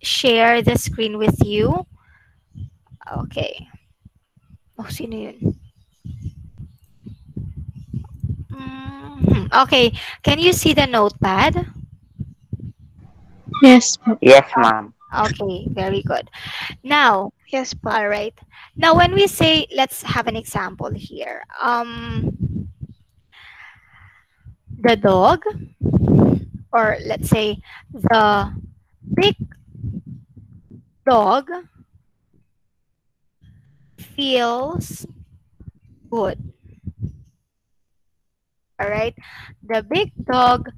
share the screen with you. Okay. Oh, sino yun? Okay. Can you see the notepad? Yes po. Yes, ma'am. Okay, very good. Now, Yes po. all right. Now, when we say, let's have an example here. The dog, or let's say the big dog feels good. All right. The big dog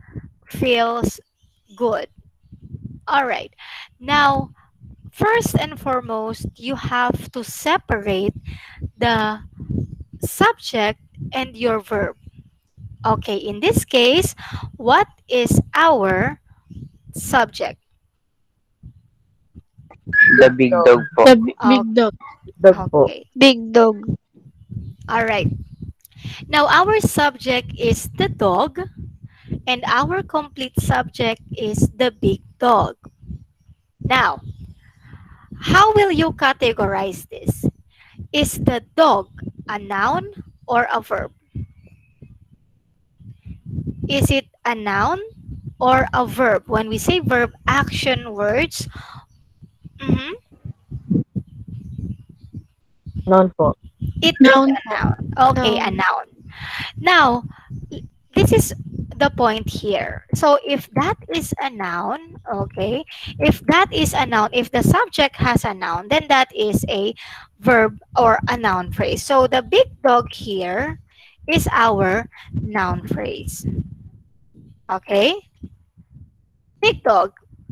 feels good. All right. Now, first and foremost, you have to separate the subject and your verb. Okay, in this case, what is our subject? The big dog po. The Oh, big dog. Dog po. okay. Big dog. All right. Now, our subject is the dog, and our complete subject is the big dog. Now, how will you categorize this? Is the dog a noun or a verb? Is it a noun or a verb? When we say verb, action words, mhm, Noun po. it is Noun a po. noun. Okay, a Noun. noun. Now, this is the point here. So if that is a noun, okay, if that is a noun, if the subject has a noun, then that is a verb or a noun phrase. So the big dog here is our noun phrase. Okay? Big dog,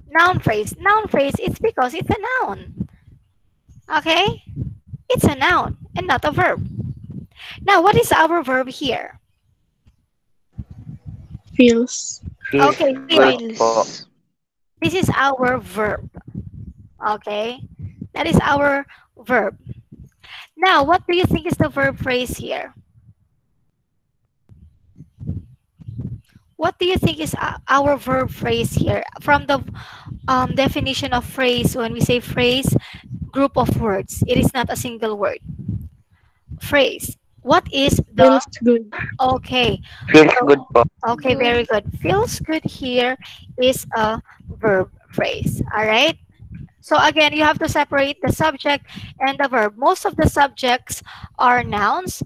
noun phrase. Noun phrase, it's because it's a noun. Okay? It's a noun and not a verb. Now, what is our verb here? Feels. Feels Okay, good feel. po. Feels. This is our verb. Okay? That is our verb. Now, what do you think is the verb phrase here? What do you think is our verb phrase here? From the definition of phrase, when we say phrase, group of words, it is not a single word. Phrase. What is the, Feels good. okay, Feels so, good po. okay, Good. very good. Feels good here is a verb phrase. All right? So again, you have to separate the subject and the verb. Most of the subjects are nouns,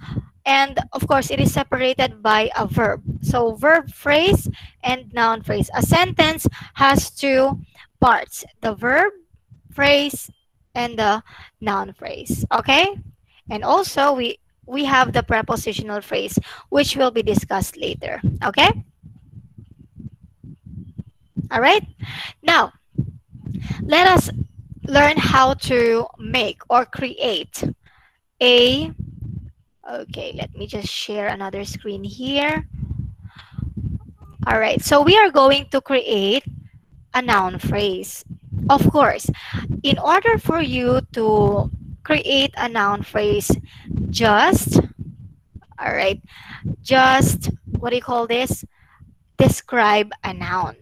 and of course, it is separated by a verb. So verb phrase and noun phrase. A sentence has two parts: the verb phrase and the noun phrase. Okay, and also we have the prepositional phrase, which will be discussed later. Okay, all right. Now let us learn how to make or create a, okay, let me just share another screen here. All right, so we are going to create a noun phrase. Of course, in order for you to create a noun phrase, just, all right, just, what do you call this? Describe a noun.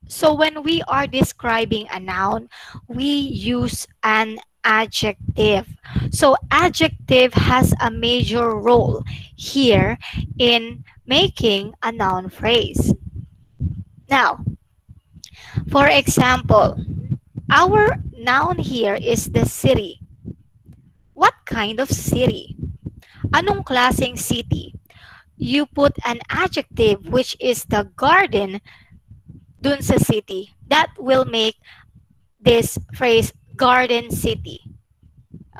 So when we are describing a noun, we use an adjective. So adjective has a major role here in making a noun phrase. Now, for example, our noun here is the city. What kind of city? Anong klaseng city? You put an adjective, which is the garden, dun sa city. That will make this phrase garden city.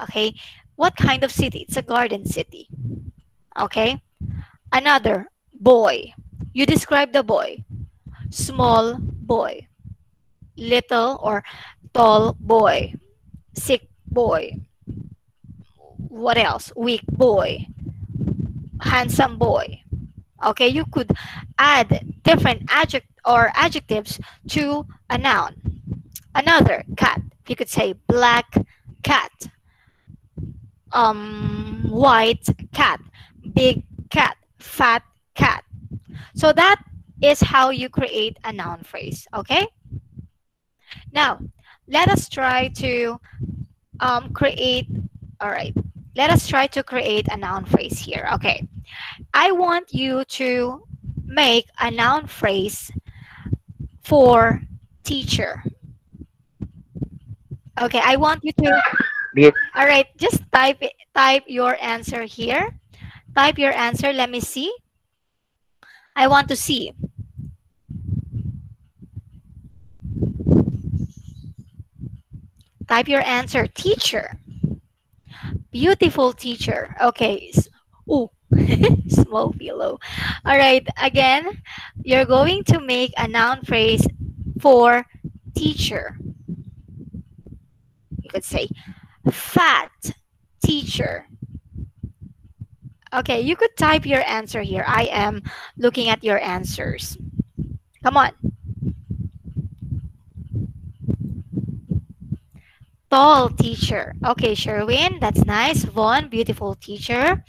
Okay? What kind of city? It's a garden city. Okay? Another, boy. You describe the boy. Small boy. Little or tall boy. Sick boy. What else? Weak boy. Handsome boy. Okay, you could add different adjectives to a noun. Another, cat. You could say black cat, white cat, big cat, fat cat. So that is how you create a noun phrase. Okay. Now, let us try to create, all right, let us try to create a noun phrase here. Okay, I want you to make a noun phrase for teacher. Okay, I want you to, Beau- all right, just type your answer here. Type your answer. Let me see. I want to see. Type your answer. Teacher. Beautiful teacher. Okay. Ooh, small pillow. All right. Again, you're going to make a noun phrase for teacher. You could say fat teacher. Okay, you could type your answer here. I am looking at your answers. Come on. Tall teacher. Okay, Sherwin, that's nice. Vaughn, beautiful teacher.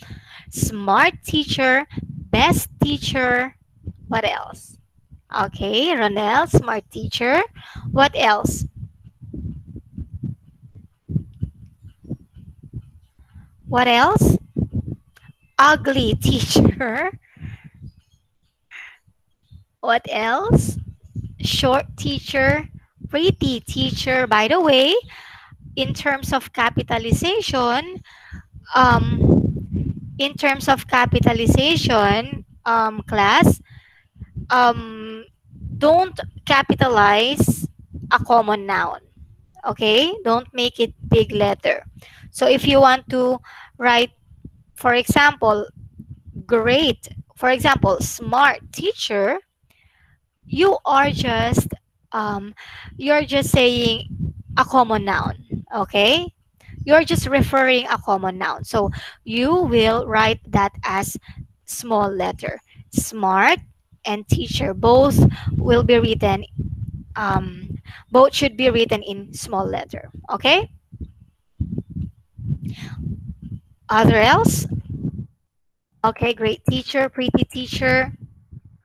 Smart teacher. Best teacher. What else? Okay, Ronel, smart teacher. What else? What else? Ugly teacher. What else? Short teacher. Pretty teacher. By the way, in terms of capitalization, in terms of capitalization, class, um, don't capitalize a common noun. Okay? Don't make it big letter. So if you want to write, for example, great, for example, smart teacher, you are just you're just saying a common noun. Okay? You're just referring a common noun. So you will write that as small letter. Smart and teacher both will be written both should be written in small letter. Okay? Other else? Okay, great teacher, pretty teacher.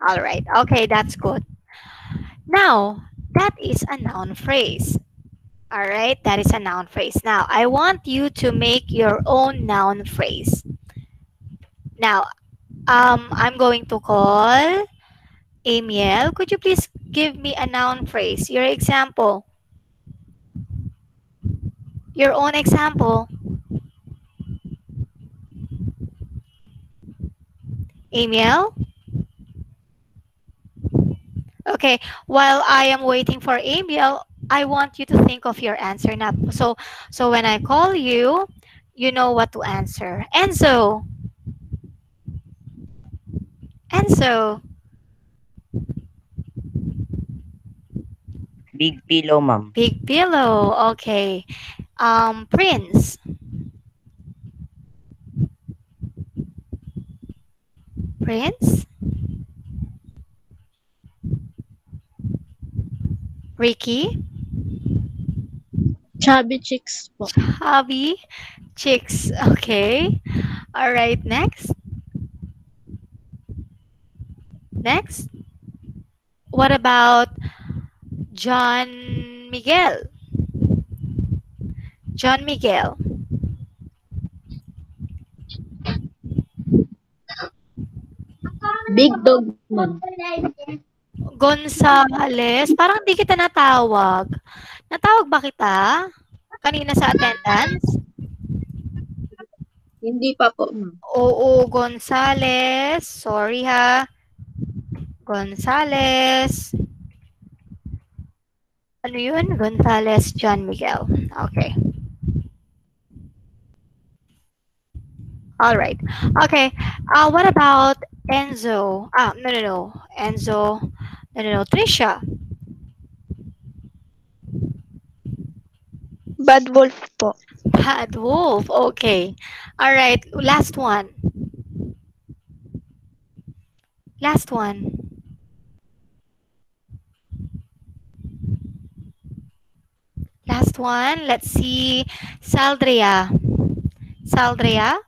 All right. Okay, that's good. Now, that is a noun phrase. All right, that is a noun phrase. Now, I want you to make your own noun phrase. Now, I'm going to call Amiel. Could you please give me a noun phrase? Your example. Your own example. Amiel? Okay, while I am waiting for Amiel, I want you to think of your answer now. So when I call you, you know what to answer. Enzo. Enzo. Big pillow, ma'am. Big pillow. Okay. Prince. Prince. Ricky. Chubby chicks po. Hobby. Chicks. Okay. All right. Next. Next. What about John Miguel? John Miguel. Big dog man. Gonzales. Parang di kita natawag. Natawag ba kita? Kanina sa attendance? Hindi pa po, ma'am. Oo, Gonzales. Sorry ha. Gonzales. Ano yun? Gonzales John Miguel. Okay. All right. Okay. What about Enzo? No. Enzo. No. Trisha. Bad Wolf po. Bad Wolf. Okay. All right. Last one. Last one. Last one. Let's see. Saldria. Saldria.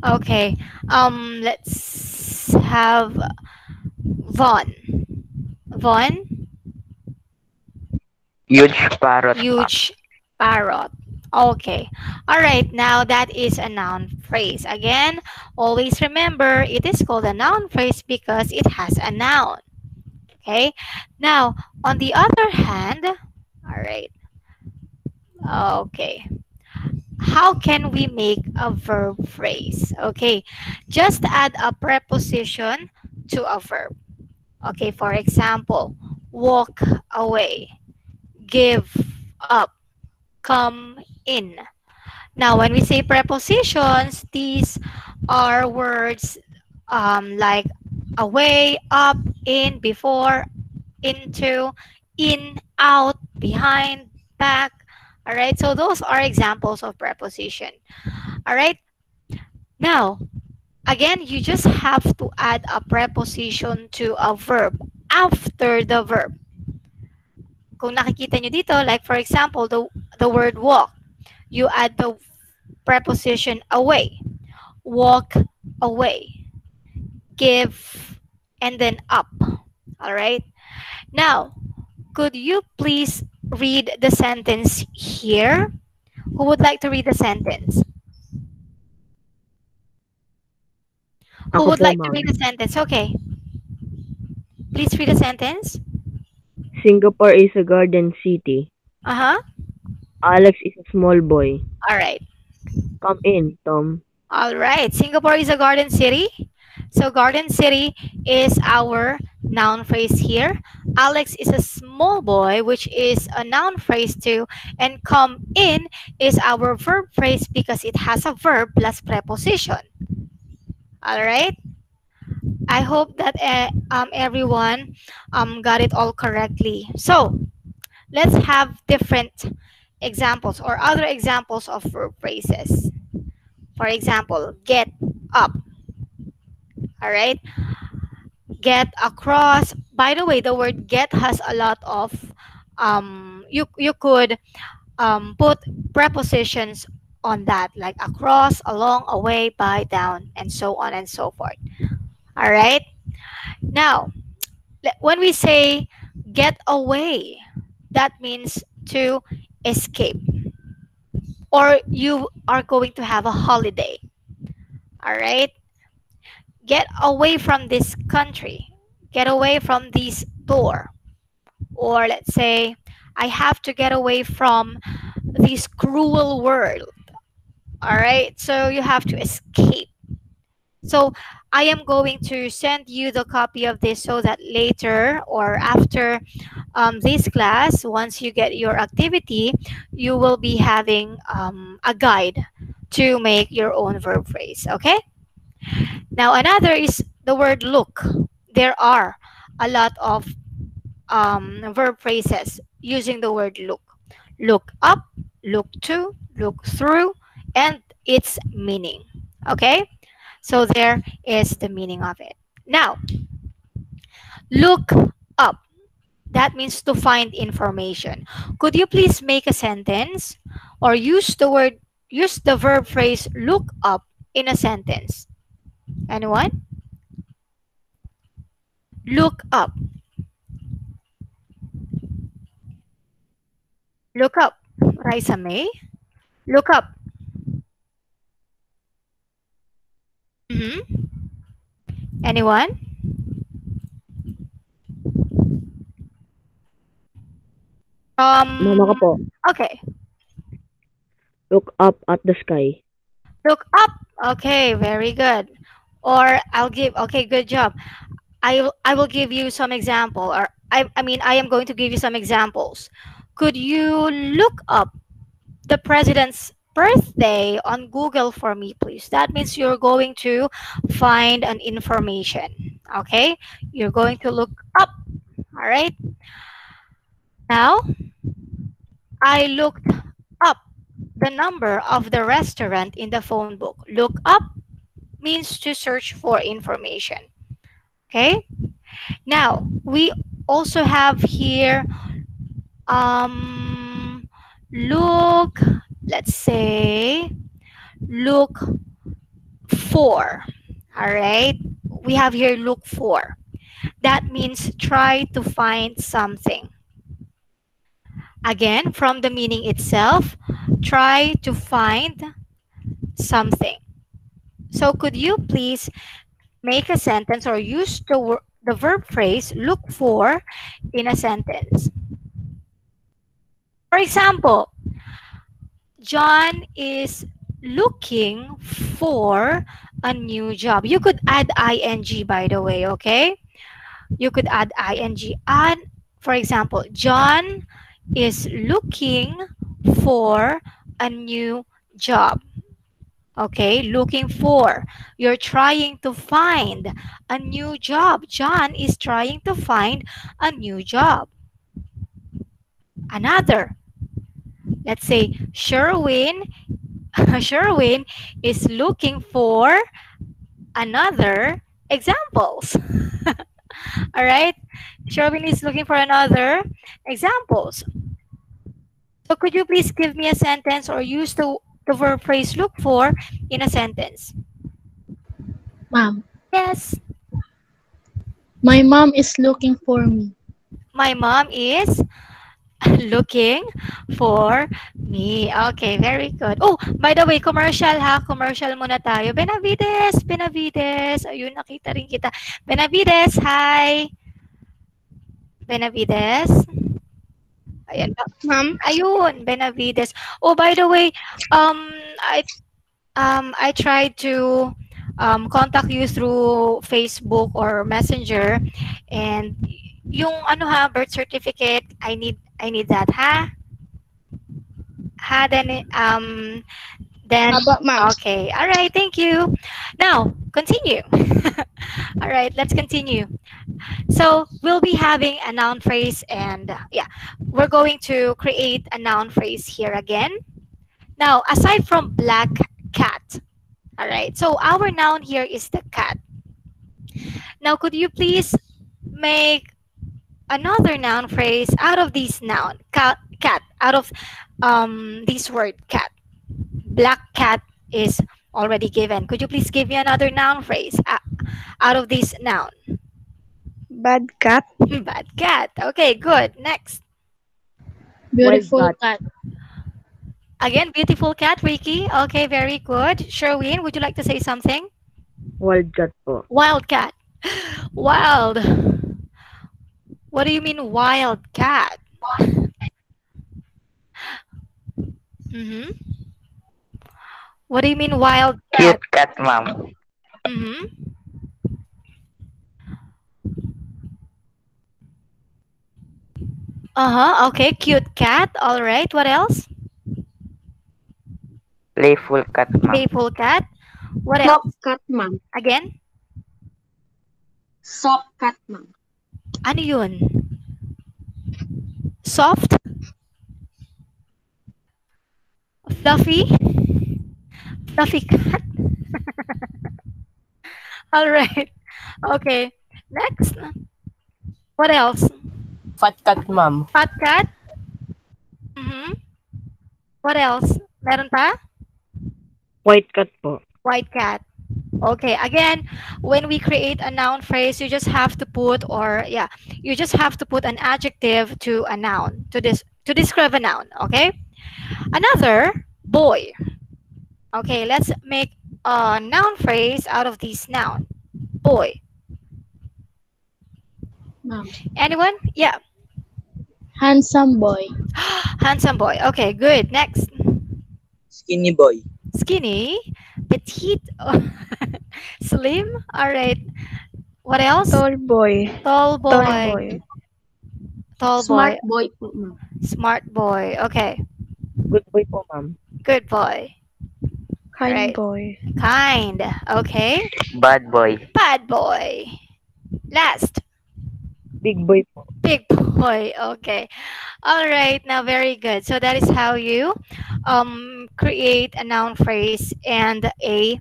Okay. Let's have Vaughn. Vaughn, Huge parrot po. huge parrot. Okay. All right. Now that is a noun phrase. Again, always remember it is called a noun phrase because it has a noun. Okay. Now, on the other hand, all right. Okay. How can we make a verb phrase? Okay. Just add a preposition to a verb. Okay. For example, walk away, give up, come in. Now, when we say prepositions, these are words like away, up, in, before, into, in, out, behind, back. All right, so those are examples of preposition. All right, now, again, you just have to add a preposition to a verb after the verb. Kung nakikita nyo dito, like for example, the word walk, you add the preposition away, walk away, give, and then up. All right. Now, could you please read the sentence here? Who would like to read the sentence? Who Ako would po, like to ma'am. read the sentence? Okay. Please read the sentence. Singapore is a garden city. Uh-huh. Alex is a small boy. All right. Come in, Tom. All right. Singapore is a garden city. So garden city is our noun phrase here. Alex is a small boy, which is a noun phrase too. And come in is our verb phrase because it has a verb plus preposition. All right. I hope that everyone got it all correctly. So let's have different examples or other examples of verb phrases. For example, get up. All right. Get across. By the way, the word get has a lot of you could put prepositions on that, like across, along, away, by, down, and so on and so forth. All right. Now, when we say get away, that means to escape, or you are going to have a holiday. All right. Get away from this country. Get away from this door. Or let's say, I have to get away from this cruel world. All right. So you have to escape. So I am going to send you the copy of this so that later or after this class, once you get your activity, you will be having a guide to make your own verb phrase. Okay. Now another is the word look. There are a lot of verb phrases using the word look. Look up, look to, look through, and its meaning. Okay? So there is the meaning of it. Now, look up. That means to find information. Could you please make a sentence or use the verb phrase look up in a sentence? Anyone? Look up. Look up. Raisa May. Look up. Anyone? Mama ko po. Okay. Look up at the sky. Look up. Okay, very good. Or okay, good job. I will give you some example, or I am going to give you some examples. Could you look up the president's birthday on Google for me, please? That means you're going to find an information. Okay? You're going to look up. All right? Now, I looked up the number of the restaurant in the phone book. Look up means to search for information. Okay? Now, we also have here look, let's say, look for. All right. We have here look for. That means try to find something. Again, from the meaning itself, try to find something. So could you please make a sentence or use the verb phrase look for in a sentence? For example, John is looking for a new job. You could add ing, by the way, okay? You could add ing. And for example, John is looking for a new job. Okay, looking for. You're trying to find a new job. John is trying to find a new job. Another. Let's say Sherwin Sherwin is looking for another examples. All right. Sherwin is looking for another examples. So could you please give me a sentence or use the verb phrase look for in a sentence? Ma'am, Yes. my mom is looking for me. My mom is looking for me. Okay, very good. Oh, by the way, commercial ha. Commercial muna tayo. Benavides, Benavides. Ayun, nakita rin kita. Benavides, hi. Benavides. Ayan. Ma'am, Ayun, Benavides. Oh, by the way, I tried to contact you through Facebook or Messenger, and yung ano ha, birth certificate, I need that ha. Ha, then aba, ma'am. okay, all right, thank you. Now continue. All right, let's continue. So we'll be having a noun phrase, and yeah, we're going to create a noun phrase here again. Now, aside from black cat, all right, so our noun here is the cat. Now, could you please make another noun phrase out of this noun, cat, out of this word cat? Black cat is already given. Could you please give me another noun phrase out of this noun? Bad cat. Bad cat. Okay, good. Next. Beautiful Wild cat. Again, beautiful cat, Ricky. Okay, very good. Sherwin, would you like to say something? Wildcat po. Wild cat. Wild. What do you mean wild cat? Mm-hmm. What do you mean wild cat? Cute cat, ma'am. Mm-hmm. Uh-huh. Okay, cute cat. All right. What else? Playful cat, ma'am. Playful cat. What else? Soft cat, ma'am. Again? Soft cat, ma'am. Ano yun? Soft? Fluffy? Fluffy cat? All right. Okay. Next. What else? Fat cat, ma'am. Fat cat? Mm-hmm. What else? Meron pa? White cat po. White cat. Okay, again, when we create a noun phrase, you just have to put, you just have to put an adjective to a noun, to describe a noun, okay? Another, boy. Okay, let's make a noun phrase out of this noun. Boy. Ma'am. Anyone? Yeah. Handsome boy. Handsome boy. Okay, good. Next. Skinny boy. Skinny, petite, slim. All right. What else? Tall boy. Tall boy. Tall boy. Tall Smart boy. boy po, ma'am. Smart boy. Okay. Good boy po, ma'am. Good boy. Kind Right. boy. Kind. Okay. Bad boy. Bad boy. Last. Big boy po. Big boy. Okay. All right. Now, very good. So that is how you create a noun phrase and a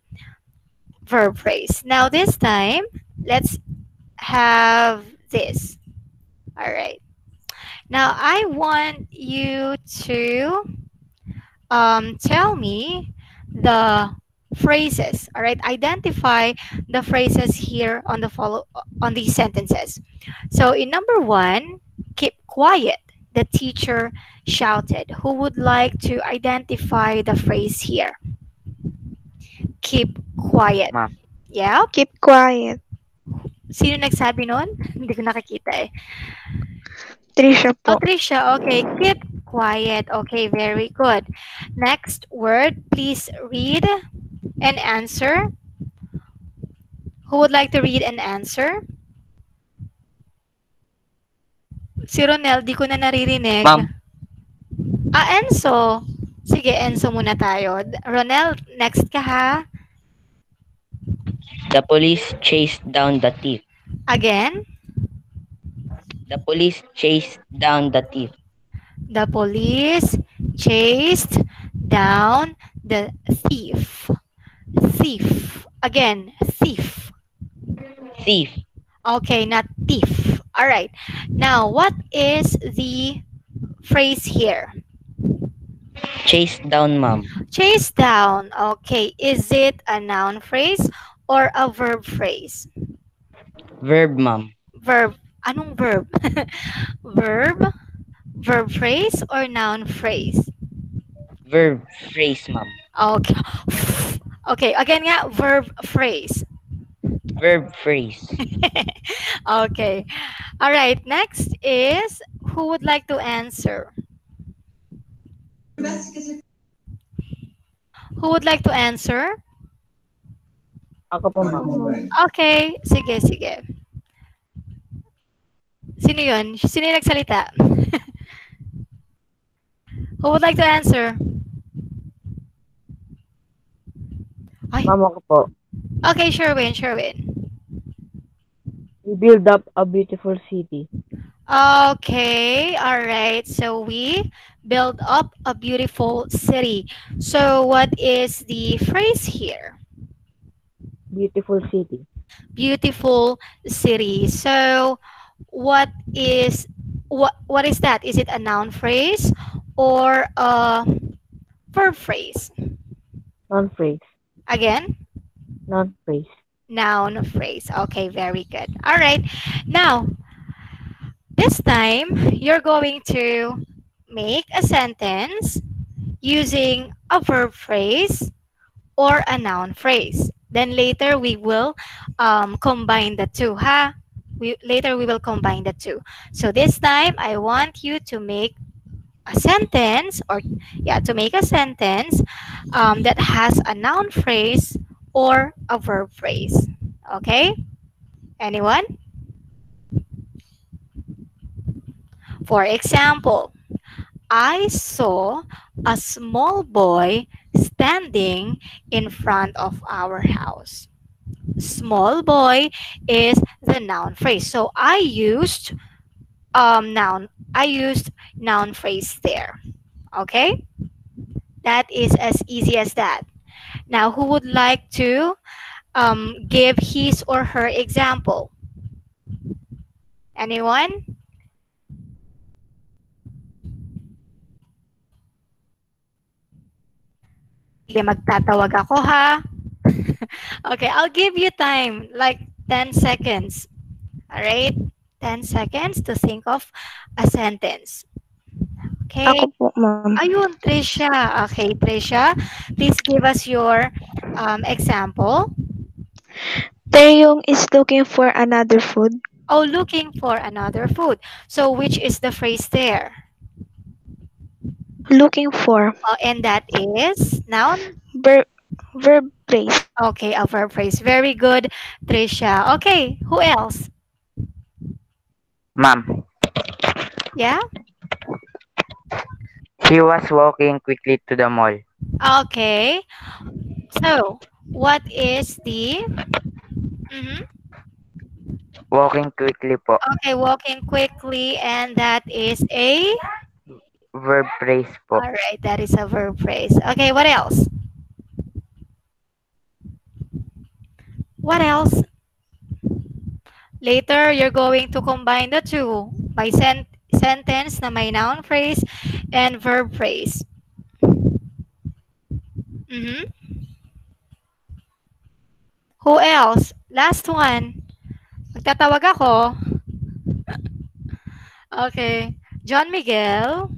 verb phrase. Now, this time, let's have this. All right. Now, I want you to tell me the phrases. All right, identify the phrases here on on these sentences. So in number one, keep quiet. The teacher shouted. Who would like to identify the phrase here? Keep quiet. Ma'am. Yeah. Keep quiet. Sino nagsabi nun? Hindi ko nakikita eh. Trisha Oh, po. Trisha. Okay. Keep quiet. Okay. Very good. Next word. Please read and answer. Who would like to read and answer? Si Ronel, di ko na naririnig. Ma'am. Enzo. Sige, Enzo muna tayo. Ronel, next ka ha. The police chased down the thief. Again. The police chased down the thief. The police chased down the thief. Thief. Again, thief. Thief. Okay, not thief. All right. Now, what is the phrase here? Chased down, ma'am. Chase down. Okay. Is it a noun phrase or a verb phrase? Verb, ma'am. Verb. Anong verb? Verb? Verb phrase or noun phrase? Verb phrase, ma'am. Okay. Okay. Again nga, verb phrase. Verb phrase. Okay. All right. Next is, who would like to answer? Who would like to answer? Ako po, ma'am. Okay. Sige, sige. Sino yun? Sino yung nagsalita? Who would like to answer? Ay. Ma'am, ako po. Okay, Sherwin, Sherwin. We build up a beautiful city. Okay, all right. So we build up a beautiful city. So what is the phrase here? Beautiful city. Beautiful city. So what is that? Is it a noun phrase or a verb phrase? Non-phrase. Again, Non-phrase. noun phrase. Okay, very good. All right. Now, this time you're going to make a sentence using a verb phrase or a noun phrase. Then later we will combine the two, ha? Later we will combine the two. So this time I want you to make a sentence to make a sentence that has a noun phrase or a verb phrase. Okay? Anyone? For example, I saw a small boy standing in front of our house. Small boy is the noun phrase. So I used noun phrase there. Okay? That is as easy as that. Now, who would like to give his or her example? Anyone? Sige, magtatawag ako ha. Okay, I'll give you time, like 10 seconds. All right? 10 seconds to think of a sentence. Okay? Ako po, ma'am. Ayun, Trisha. Okay, Trisha, please give us your example. Taeyong is looking for another food. Oh, looking for another food. So, which is the phrase there? Looking for. And that is noun? Verb phrase. Okay, a verb phrase. Very good, Trisha. Okay, who else? Ma'am. Yeah? He was walking quickly to the mall. Okay. So, what is the... Walking quickly po. Okay, walking quickly, and that is a... Verb phrase po. All right, that is a verb phrase. Okay, what else? What else? Later, you're going to combine the two by sentence na may noun phrase and verb phrase. Who else? Last one. Magtatawag ako. Okay. John Miguel.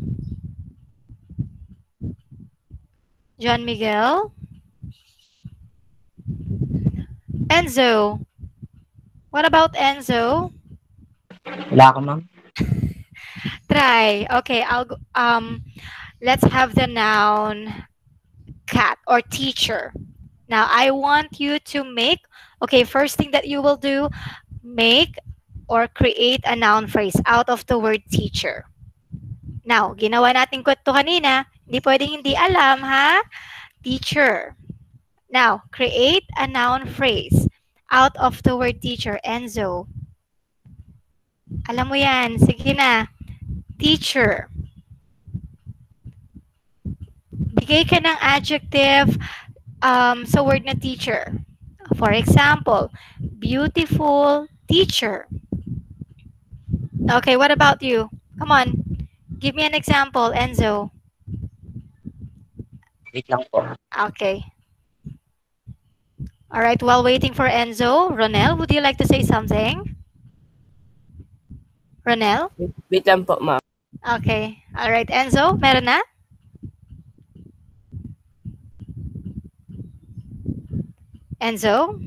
John Miguel. Enzo. What about Enzo? Wala ka, ma'am. Try. Okay, let's have the noun cat or teacher. Now, I want you to make, okay, first thing that you will do, make or create a noun phrase out of the word teacher. Now, ginawa natin ko ito kanina. Hindi pwedeng hindi alam, ha? Teacher. Now, create a noun phrase out of the word teacher. Enzo. Alam mo yan. Sige na. Teacher. Bigay ka ng adjective sa word na teacher. For example, beautiful teacher. Okay, what about you? Come on. Give me an example, Enzo. Wait lang po. Okay. All right, while waiting for Enzo, Ronel, would you like to say something? Ronel? Wait lang po, ma'am. Okay. All right, Enzo, meron na? Enzo?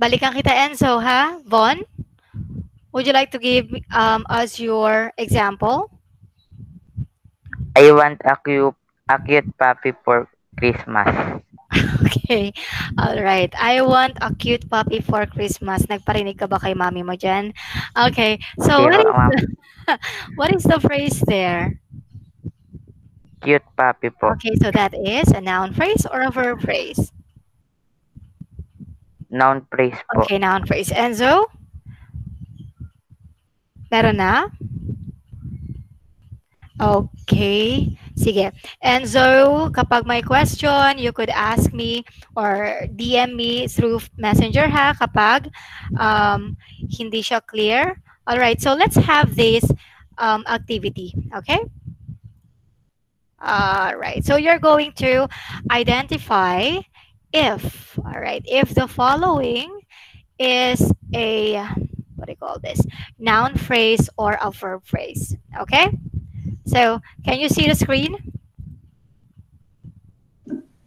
Balikan kita, Enzo, ha? Von? Would you like to give us your example? I want a cute puppy for Christmas. Okay. All right. I want a cute puppy for Christmas. Nagparinig ka ba kay mami mo dyan? Okay. So, Okay, ma'am. what is the phrase there? Cute puppy po. Okay, so that is a noun phrase or a verb phrase? Noun phrase po. Okay, noun phrase. Enzo? Meron na? Okay. Sige. Enzo, kapag may question, you could ask me or DM me through Messenger, ha, kapag hindi siya clear. All right, so let's have this activity, okay? All right, so you're going to identify if, all right, if the following is a, what do you call this, noun phrase or a verb phrase, okay? So, can you see the screen?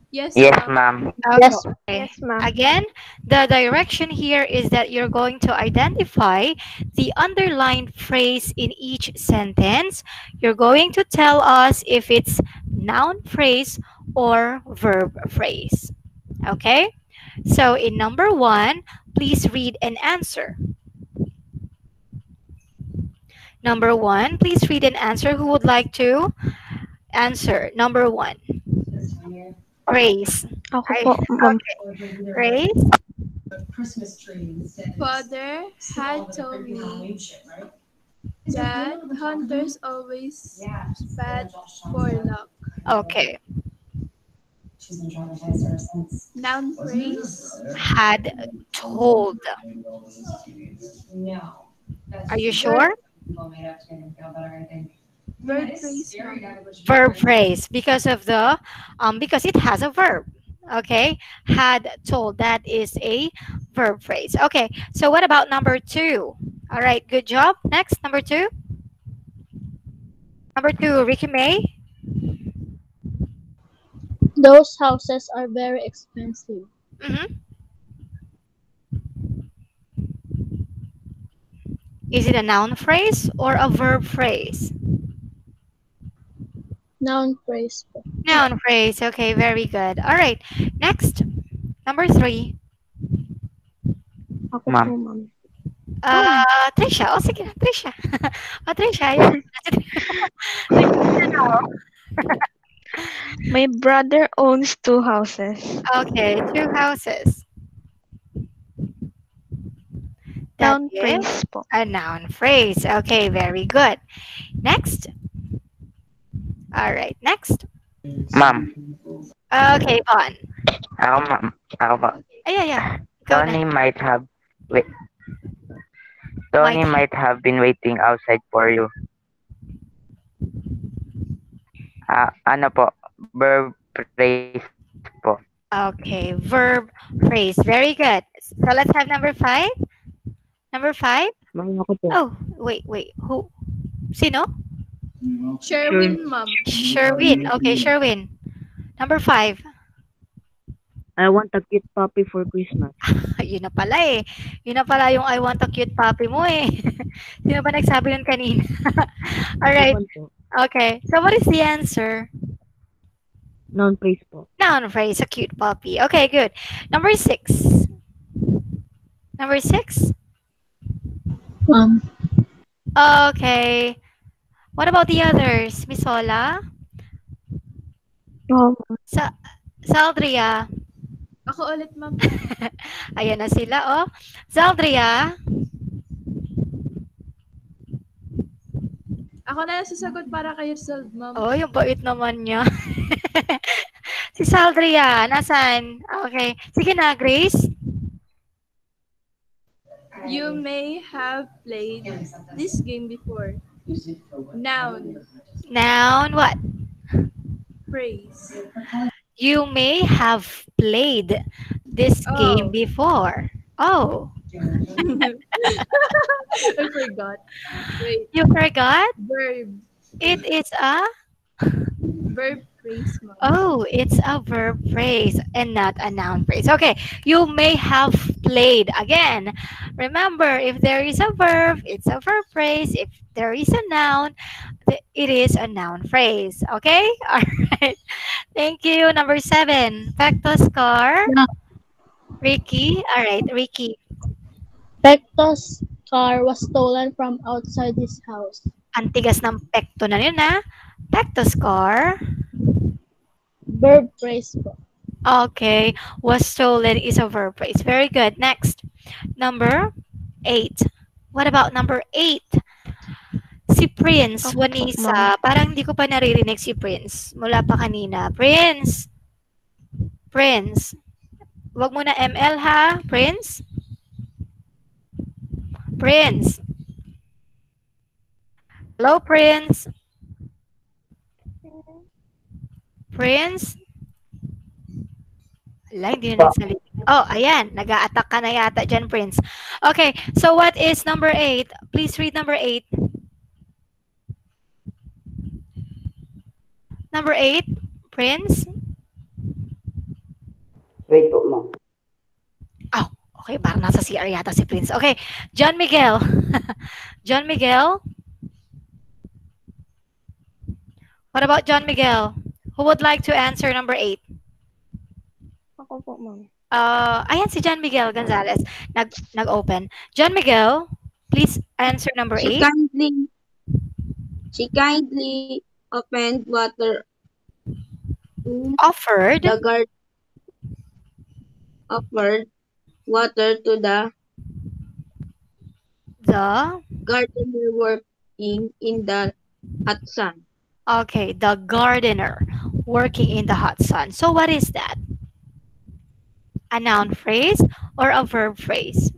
Yes, Yes, ma'am. Yes. Okay. Yes, ma'am. Again, the direction here is that you're going to identify the underlined phrase in each sentence. You're going to tell us if it's noun phrase or verb phrase. Okay? So, in number 1, please read and answer. Number 1, please read and answer. Who would like to answer? Number 1. Praise. Ako po, ma'am. Praise. Father had told me that hunters always bad for luck. Okay. Noun phrase. Had told. Are you sure? Verb phrase. ma'am. Verb phrase because of the because it has a verb. Okay, had told, that is a verb phrase. Okay, so what about number 2? All right, good job. Next, number 2. Number 2, Ricky May. Those houses are very expensive. Mhm. Is it a noun phrase or a verb phrase? Noun phrase po. Noun phrase. Okay, very good. All right, next, number 3. Ako po, Ma'am. ma'am. Trisha. Oh, sige, Trisha. Trisha, yun. My brother owns 2 houses. Okay, 2 houses. That Noun is phrase po. a noun phrase. Okay, very good. Next. All right, next. Ma'am. Okay, Bon. Ako, ma'am. Ako po. Yeah. Go na. Tony might have been waiting outside for you. Ano po? Verb phrase po. Okay, verb phrase. Very good. So let's have number 5. Number 5. Ma'am, ako po. Oh, wait. Who? Sino? Sherwin, ma'am. Sherwin. Okay, Sherwin. Number 5. I want a cute puppy for Christmas. Yun na pala eh. Yun na pala yung I want a cute puppy mo eh. Sino ba nagsabi nun kanina? Alright. Ewan po. Okay. So what is the answer? Noun phrase po. Noun phrase, a cute puppy. Okay, good. Number 6. Number 6. Ma'am. Okay. What about the others? Miss Ola? Saldria? Ako ulit, ma'am. Ayan na sila, oh. Saldria? Ako na yung sasagot para kay Rizal, ma'am. Oh, yung bait naman niya. Si Saldria, nasan? Okay. Sige na, Grace. You may have played this game before. Noun. Noun, what? Phrase. You may have played this game before. Oh, I forgot. Wait. you forgot? Verb. It is a... Verb phrase, ma'am. Oh, it's a verb phrase and not a noun phrase. Okay, you may have played. Again, remember, if there is a verb, it's a verb phrase. If there is a noun, it is a noun phrase. Okay? All right. Thank you. Number 7. Pectus car. Yeah. Ricky. All right, Ricky. Pecto's car was stolen from outside his house. Ang tigas ng pekto na yun, ha? Pectus car. Verb phrase po. Okay, was stolen is a verb phrase. Very good. Next, number 8. What about number 8? Si Prince, Wanisa. Parang hindi ko pa naririnig si Prince. Mula pa kanina. Prince. Prince. Wag mo na ML ha, Prince. Prince. Hello, Prince. Prince. Ala, hindi na nagsalita. Oh, ayan. Nag-a-attack ka na yata dyan, Prince. Okay, so what is number 8? Please read number 8. Number 8, Prince. Wait po, ma'am. Oh, okay. Parang nasa CR yata si Prince. Okay, John Miguel. John Miguel. What about John Miguel? Who would like to answer number 8? Ako po, ma'am. Ayan si John Miguel Gonzalez. Nag-open. John Miguel, please answer number 8. She kindly opened water to Offered. the garden. Offered water to the gardener working in the hot sun. Okay, the gardener working in the hot sun. So what is that? A noun phrase or a verb phrase?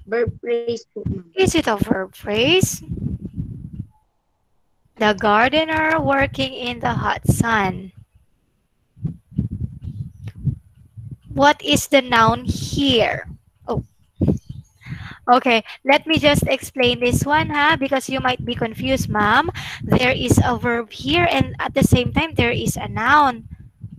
Verb phrase po, ma'am. Is it a verb phrase? The gardener working in the hot sun. What is the noun here? Oh. Okay, let me just explain this one, because you might be confused, ma'am. There is a verb here and at the same time there is a noun.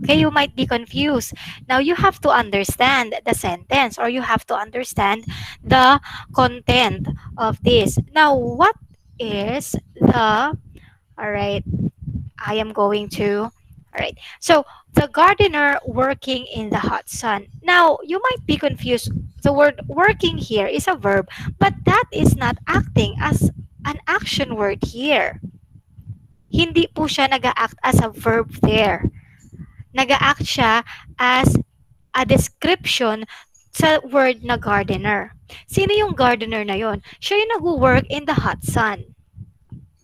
Okay, you might be confused. Now you have to understand the sentence or you have to understand the content of this. Now, what is the, all right, I am going to, all right. So the gardener working in the hot sun. Now, you might be confused. The word working here is a verb, but that is not acting as an action word here. Hindi po siya nag-act as a verb there. Nag-act siya as a description sa word na gardener. Sino yung gardener na yon? Siya yung nag-work in the hot sun.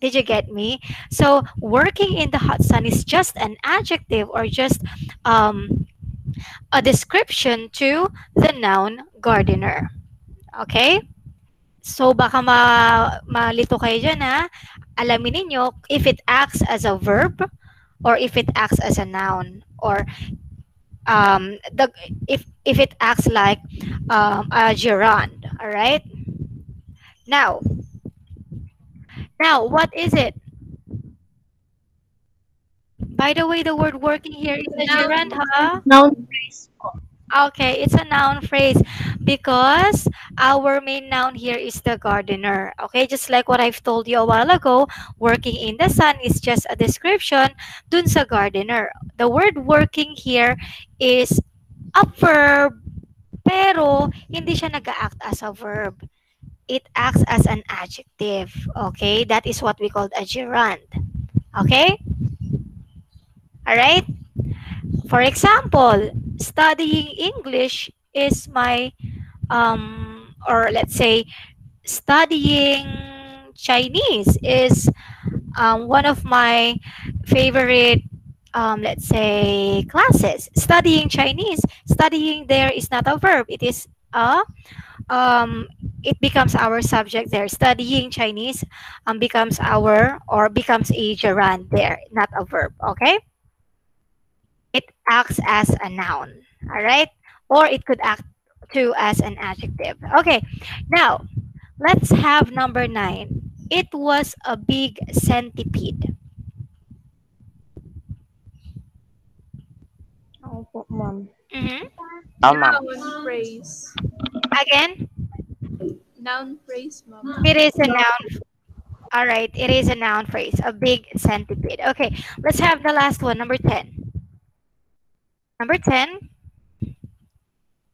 Did you get me? So, working in the hot sun is just an adjective or just a description to the noun gardener. Okay? So, baka malito kayo dyan, alamin ninyo if it acts as a verb or if it acts as a noun, or the if it acts like a gerund. All right. Now, what is it? By the way, the word working here is a gerund, huh? Noun phrase po. Okay, it's a noun phrase because our main noun here is the gardener. Okay, just like what I've told you a while ago, working in the sun is just a description dun sa gardener. The word working here is a verb, pero hindi siya nag-act as a verb. It acts as an adjective. Okay, that is what we call a gerund. Okay? All right? For example, studying English is my, or let's say, studying Chinese is one of my favorite, let's say, classes. Studying Chinese, studying there is not a verb. It is a, it becomes our subject there. Studying Chinese becomes our, or becomes a gerund there, not a verb. Okay? It acts as a noun, all right? Or it could act too as an adjective. Okay, now let's have number 9. It was a big centipede. Opo, ma'am. Ma'am. Noun phrase. Again, Noun phrase, ma'am. it is a noun. All right, it is a noun phrase, a big centipede. Okay, let's have the last one, number 10. Number 10.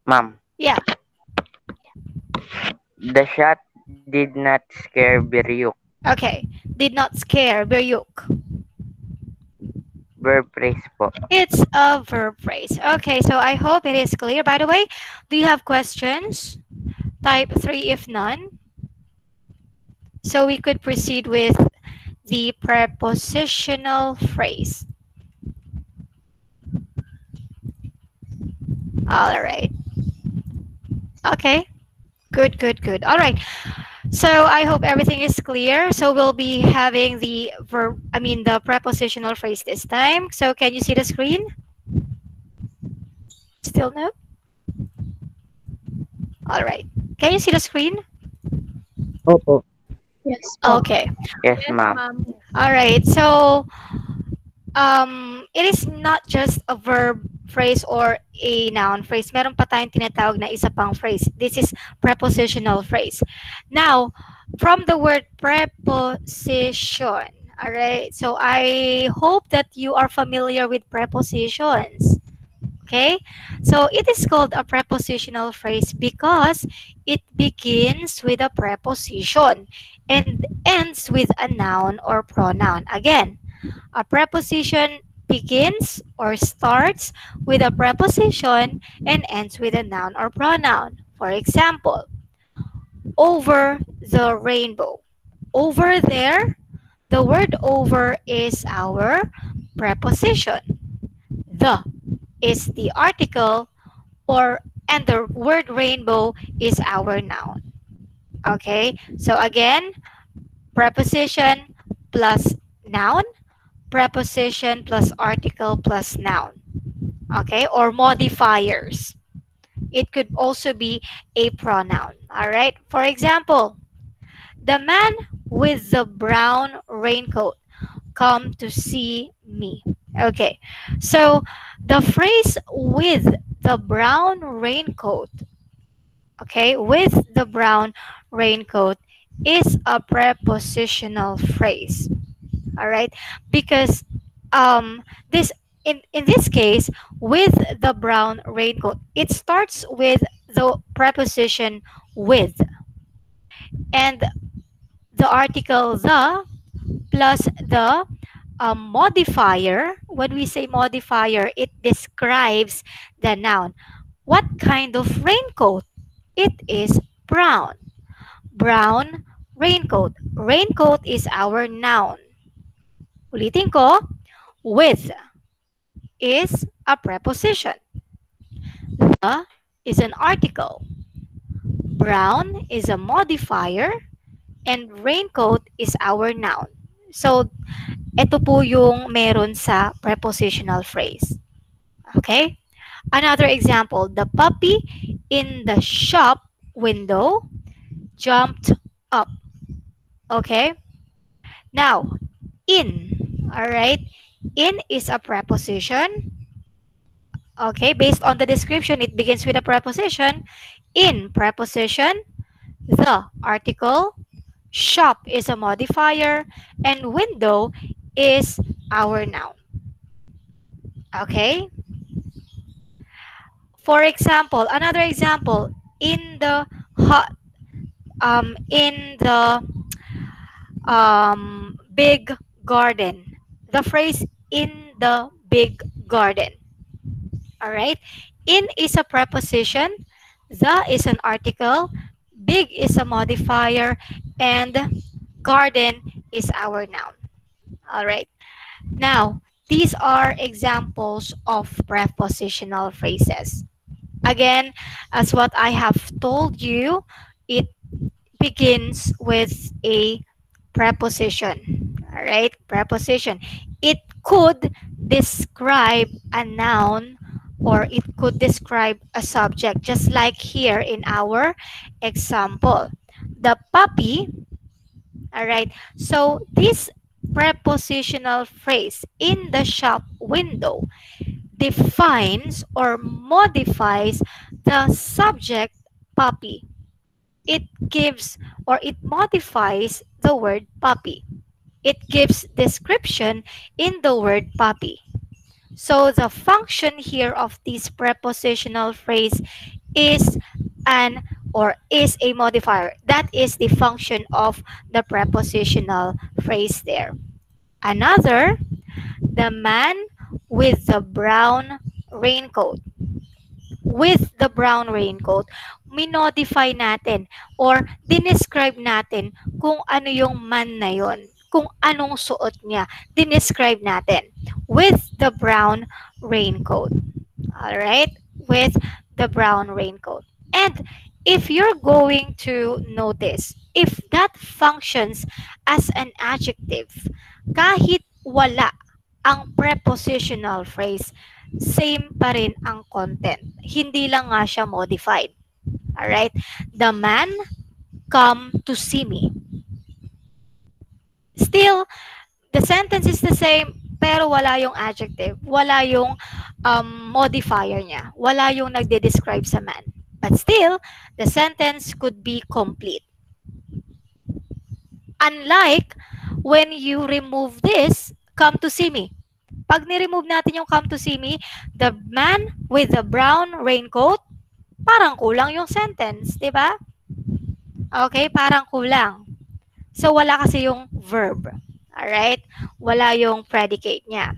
Ma'am. Yeah. The shot did not scare Biryuk. Okay, did not scare Beryuk. Verb phrase po. It's a verb phrase. Okay, so I hope it is clear. By the way, do you have questions? Type 3 if none. So we could proceed with the prepositional phrase. All right. Okay. Good, good, good. All right. So I hope everything is clear. So we'll be having the verb, the prepositional phrase this time. So can you see the screen? Still no? All right. Can you see the screen? Opo. Yes po. Okay. Yes, Yes, ma'am. ma'am. All right. So it is not just a verb phrase or a noun phrase. Meron pa tayong tinatawag na isa pang phrase. This is prepositional phrase. Now, from the word preposition, all right? So I hope that you are familiar with prepositions. Okay? So it is called a prepositional phrase because it begins with a preposition and ends with a noun or pronoun. Again, a preposition begins or starts with a preposition and ends with a noun or pronoun. For example, over the rainbow. Over there, the word over is our preposition. The is the article, and the word rainbow is our noun. Okay, so again, preposition plus noun, preposition plus article plus noun. Okay, or modifiers. It could also be a pronoun. All right, for example, the man with the brown raincoat come to see me. Okay, so the phrase with the brown raincoat, okay, with the brown raincoat is a prepositional phrase. All right, because this in this case, with the brown raincoat, it starts with the preposition with, and the article the plus the modifier. When we say modifier, it describes the noun. What kind of raincoat? It is brown. Brown raincoat. Raincoat is our noun. Ulitin ko, with is a preposition. The is an article. Brown is a modifier. And raincoat is our noun. So, ito po yung meron sa prepositional phrase. Okay? Another example, the puppy in the shop window jumped up. Okay? Now, in. Alright? In is a preposition. Okay? Based on the description, it begins with a preposition. In, preposition. The, article. Shop is a modifier. And window is our noun. Okay? For example, another example, in the big garden. The phrase in the big garden. All right. In is a preposition. The is an article. Big is a modifier. And garden is our noun. All right. Now, these are examples of prepositional phrases. Again, as what I have told you, it begins with a preposition. All right, preposition. It could describe a noun or it could describe a subject, just like here in our example. The puppy, all right, so this prepositional phrase, in the shop window, defines or modifies the subject puppy. It gives or it modifies the word puppy. It gives description in the word puppy. So the function here of this prepositional phrase is is a modifier. That is the function of the prepositional phrase there. Another, the man with the brown raincoat. With the brown raincoat, minodify natin or dinescribe natin kung ano yung man na yon, kung anong suot niya. Dinescribe natin. With the brown raincoat. Alright? With the brown raincoat. And if you're going to notice, if that functions as an adjective, kahit wala ang prepositional phrase, same pa rin ang content. Hindi lang nga siya modified. Alright? The man come to see me. Still, the sentence is the same, pero wala yung adjective. Wala yung modifier niya. Wala yung nagde-describe sa man. But still, the sentence could be complete. Unlike when you remove this, come to see me. Pag ni-remove natin yung come to see me, the man with the brown raincoat, parang kulang yung sentence, di ba? Okay, parang kulang. So, wala kasi yung verb. Alright? Wala yung predicate niya.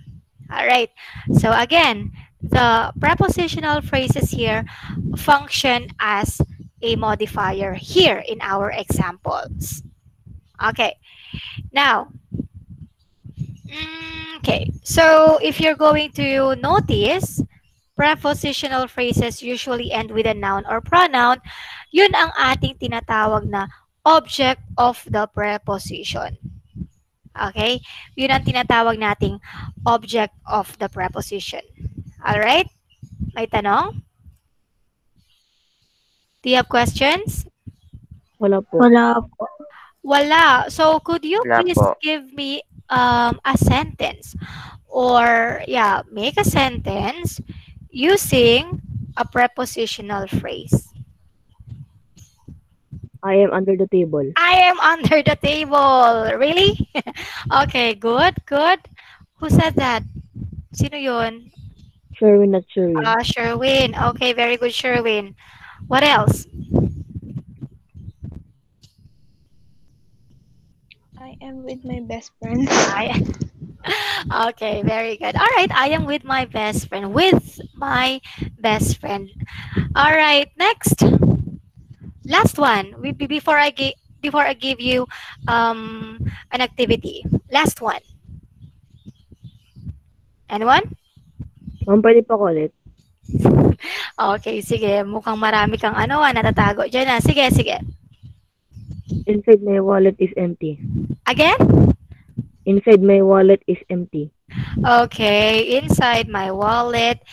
Alright? So, again, the prepositional phrases here function as a modifier here in our examples. Okay. Now, okay. So, if you're going to notice, prepositional phrases usually end with a noun or pronoun. Yun ang ating tinatawag na object of the preposition. Okay? Yun ang tinatawag nating object of the preposition. Alright? May tanong? Do you have questions? Wala po. Wala po. Wala. So, could you Wala please po. give me a sentence or, yeah, make a sentence using a prepositional phrase. I am under the table. I am under the table. Really? Okay, good, good. Who said that? Sino yun? Sherwin at Sherwin. Sherwin. Okay, very good, Sherwin. What else? I am with my best friend. Okay, very good. All right, I am with my best friend. With my best friend. All right, next. Last one. Before I give you an activity. Last one. Anyone? Ma'am, pwede pa ko ulit. Okay, sige. Mukhang marami kang natatago dyan. Sige, sige. Inside my wallet is empty. Again? Inside my wallet is empty. Okay, inside my wallet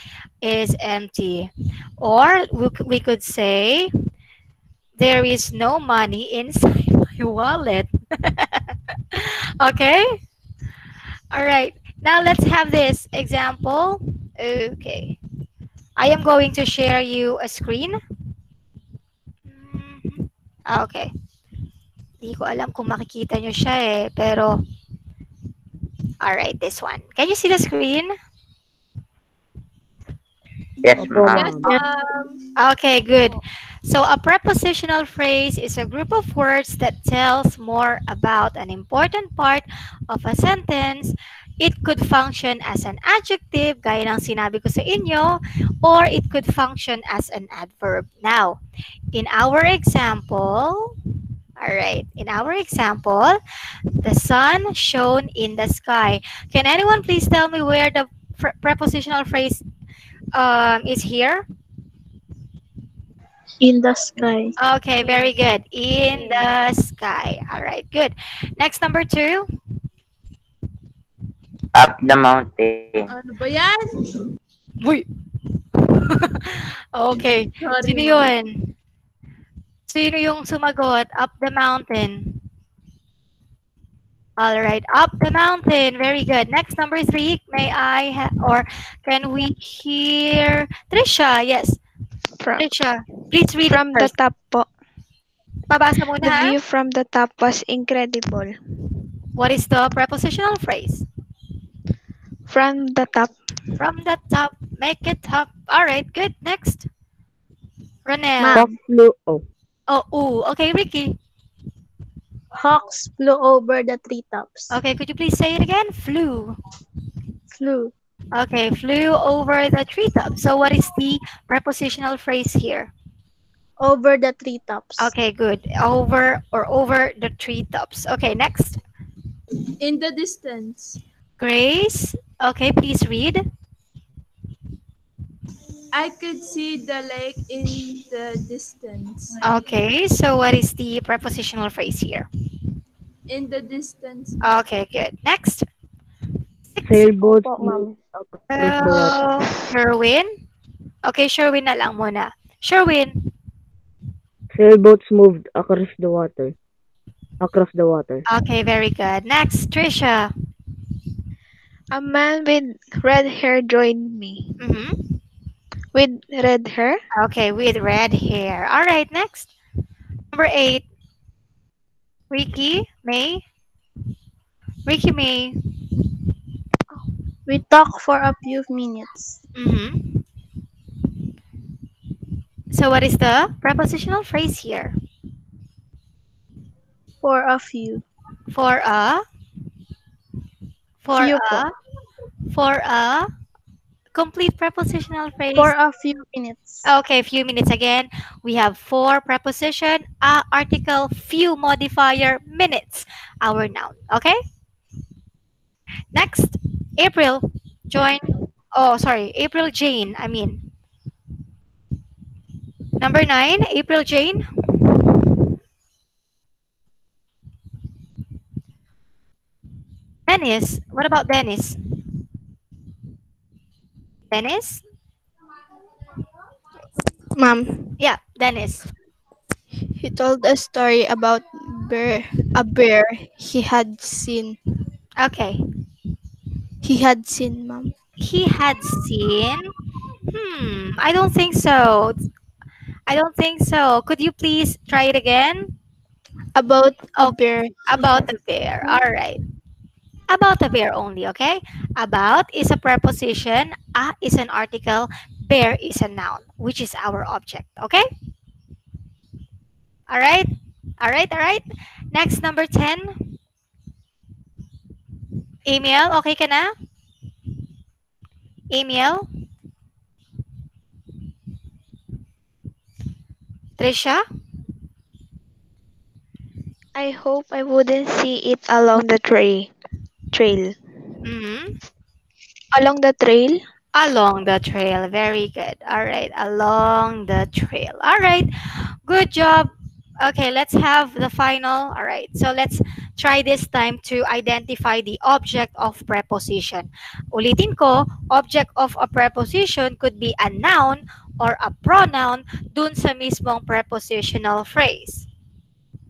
is empty. Or we could say, there is no money inside my wallet. Okay? All right. Now let's have this example. Okay. I am going to share you a screen. Okay. Hindi ko alam kung makikita nyo siya eh, pero alright, this one. Can you see the screen? Yes, Opo, Yes, ma'am. ma'am. Okay, good. So a prepositional phrase is a group of words that tells more about an important part of a sentence. It could function as an adjective, gaya ng sinabi ko sa inyo, or it could function as an adverb. Now, in our example, the sun shone in the sky. Can anyone please tell me where the prepositional phrase is here? In the sky. Okay, very good. In the sky. All right, good. Next, number 2. Up the mountain. Ano ba yan? Uy. Okay. Sorry, Sino ma'am. yun? Sino yung sumagot? Up the mountain. All right, up the mountain. Very good. Next, number 3. May I or can we hear Trisha? Yes, From, Trisha. Please read from it the first. top po. Babasa muna. The Ha? view from the top was incredible. What is the prepositional phrase? From the top, From the top, make it top. All right, good. Next, Ronel. Ma'am. Hawk flew. Oh, Oh, ooh. Okay, Ricky. Hawks flew over the treetops. Okay, could you please say it again? Flew. Flew. Okay, flew over the treetop. So what is the prepositional phrase here? Over the treetops. Okay, good. Over or over the treetops. Okay, next. In the distance. Grace. Okay, please read. I could see the lake in the distance. Okay, so what is the prepositional phrase here? In the distance. Okay, good. Next. sailboats Opo, moved ma'am. across the water. Sherwin. Okay, Sherwin na lang muna. Sherwin. Sailboats moved across the water. Across the water. Okay, very good. Next, Trisha. a man with red hair joined me. Mm-hmm. With red hair? Okay, with red hair. All right, next. Number 8. Ricky, May. Ricky, May. We talked for a few minutes. Mm-hmm. So what is the prepositional phrase here? For a few. For a Few po. for a complete prepositional phrase. For a few minutes. Okay, few minutes again. We have for preposition, a article, few modifier, minutes, our noun. Okay? Next, April join. Oh, sorry, April Jane. I mean, number 9, April Jane. Dennis. What about Dennis? Dennis? Ma'am, Yeah, Dennis. he told a story about a bear he had seen. Okay. He had seen, ma'am. He had seen. I don't think so. I don't think so. Could you please try it again? About a bear. About the bear. All right. About the bear only, okay? About is a preposition. A is an article. Bear is a noun, which is our object, okay? All right. All right. All right. Next, number 10. Emil, okay ka na? Emil? Trisha? I hope I wouldn't see it along the trail. Mm-hmm. Along the trail? Along the trail. Very good. All right. Along the trail. All right. Good job. Okay, let's have the final. All right, so let's try this time to identify the object of preposition. Ulitin ko, object of a preposition could be a noun or a pronoun dun sa mismong prepositional phrase.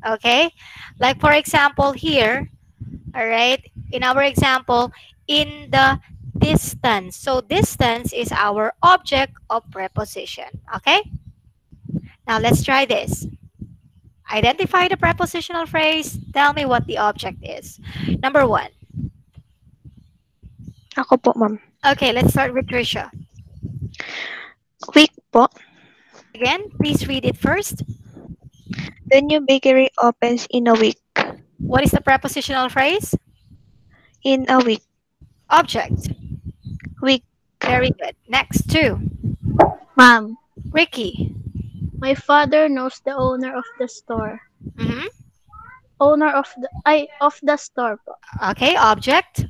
Okay, like for example here, all right, in our example, in the distance. So distance is our object of preposition. Okay, now let's try this. Identify the prepositional phrase. Tell me what the object is. Number 1. Ako po, ma'am. Okay, let's start with Trisha. Week po. Again, please read it first. The new bakery opens in a week. What is the prepositional phrase? In a week. Object. Week. Very good. Next, 2. Ma'am, Ricky. my father knows the owner of the store. Mhm. Owner of the store po. Okay, object.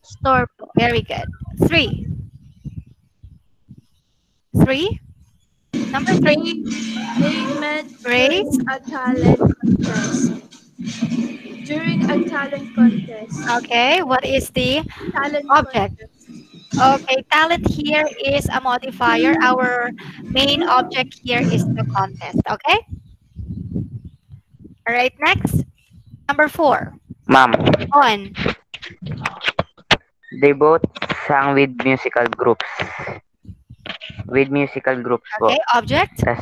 Store po. Very good. 3. 3. Number 3. They met Grace. during a talent contest. During a talent contest. Okay, what is the Talent object? contest. Okay, talent here is a modifier. Our main object here is the contest. Okay? All right, next. Number 4. Ma'am, 1. they both sang with musical groups. With musical groups po. Okay, object. Tas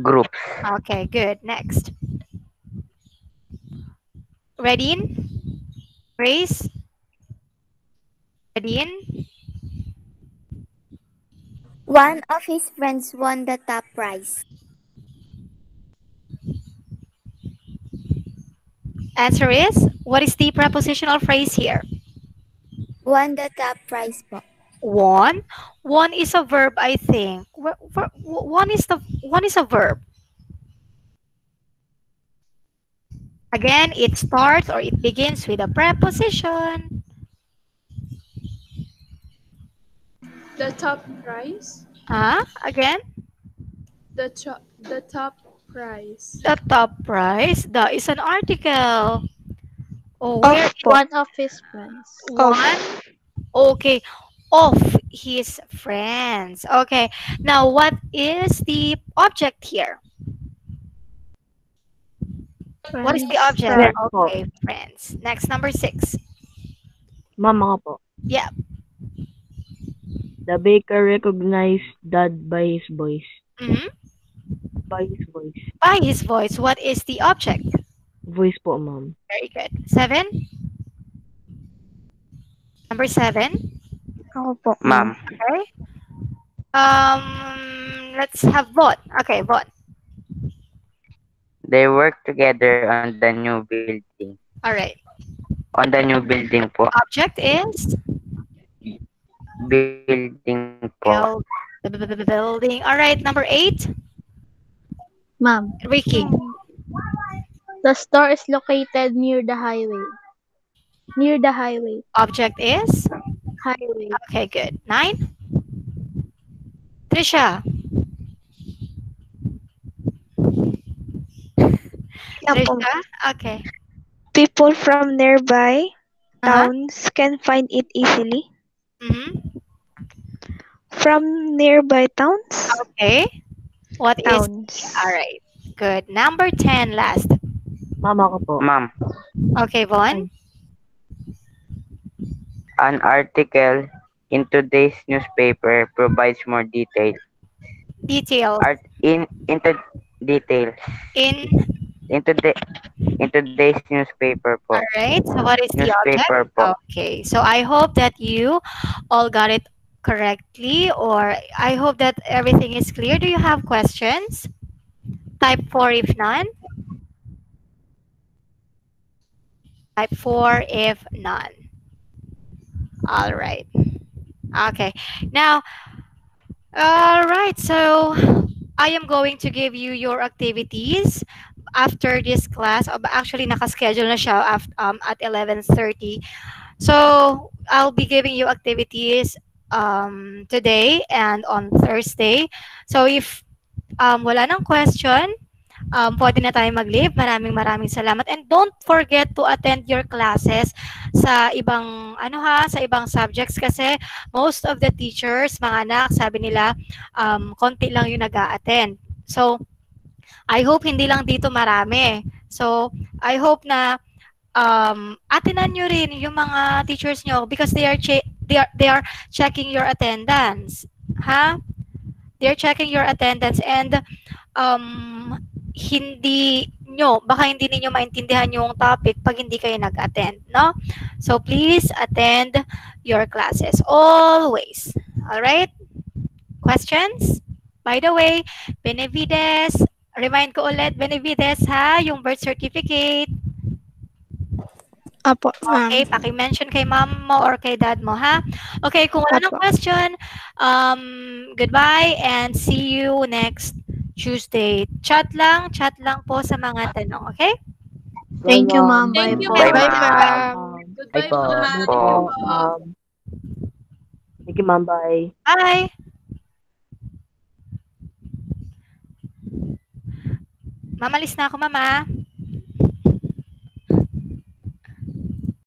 groups. Okay, good. Next. Redin? Grace? Redin? One of his friends won the top prize. Answer is, what is the prepositional phrase here? Won the top prize po. Won. Won is a verb, I think. One is a verb. Again, it starts or it begins with a preposition. The top prize. Again, The top prize. the top prize. The is an article. Oh, where One of his friends. one? Okay, of his friends. Okay, now what is the object here? What is the object? Friends po. Okay, friends. Next, number 6. Ma'am, ako po. Yeah. The baker recognized Dad by his voice. Mhm. By his voice. By his voice, what is the object? Voice po, ma'am. Very good. 7. Number 7. Ako po. Ma'am, Okay. Let's have Von. Okay, Von. they work together on the new building. All right. On the new building po. Object is Building po. building. All right. Number 8. Ma'am, Ricky. the store is located near the highway. Near the highway. Object is Highway. okay. Good. 9. Trisha. Trisha. Okay. People from nearby Uh-huh. towns can find it easily. Mhm. From nearby towns? Okay. What is? Towns. All right. Good. Number 10 last. Ma'am, ako po. Ma'am, Okay, Von. an article in today's newspaper provides more details. Detail. Into details. In. In today's newspaper po. All right. So what is the Newspaper object? po. Okay. So I hope that you all got it correctly, or I hope that everything is clear. Do you have questions? Type 4 if none. Type 4 if none. All right. Okay. Now, all right. So I am going to give you your activities after this class. Actually, nakaschedule na siya at 11:30. So I'll be giving you activities today and on Thursday. So if wala nang question, pwede na tayo mag-leave. Maraming salamat. And don't forget to attend your classes sa ibang, sa ibang subjects kasi most of the teachers, mga anak, sabi nila, konti lang yung nag-a-attend. So, I hope hindi lang dito marami. So, I hope na atinan nyo rin yung mga teachers nyo because they are checking your attendance. Ha? They're checking your attendance and baka hindi ninyo maintindihan yung topic pag hindi kayo nag-attend, no? So, please attend your classes always. Alright? Questions? By the way, Benavides, remind ko ulit, Benavides, ha? Yung birth certificate. Apo, ma'am. Okay, paki-mention kay mom mo or kay dad mo, ha? Okay, kung wala nang question, goodbye and see you next Tuesday. Chat lang po sa mga tanong, okay? Thank you, ma'am. Thank you, Bye, ma'am. ma'am. Goodbye Bye po. po. Thank you, ma'am. Bye. Bye! Mamalis na ako, mama.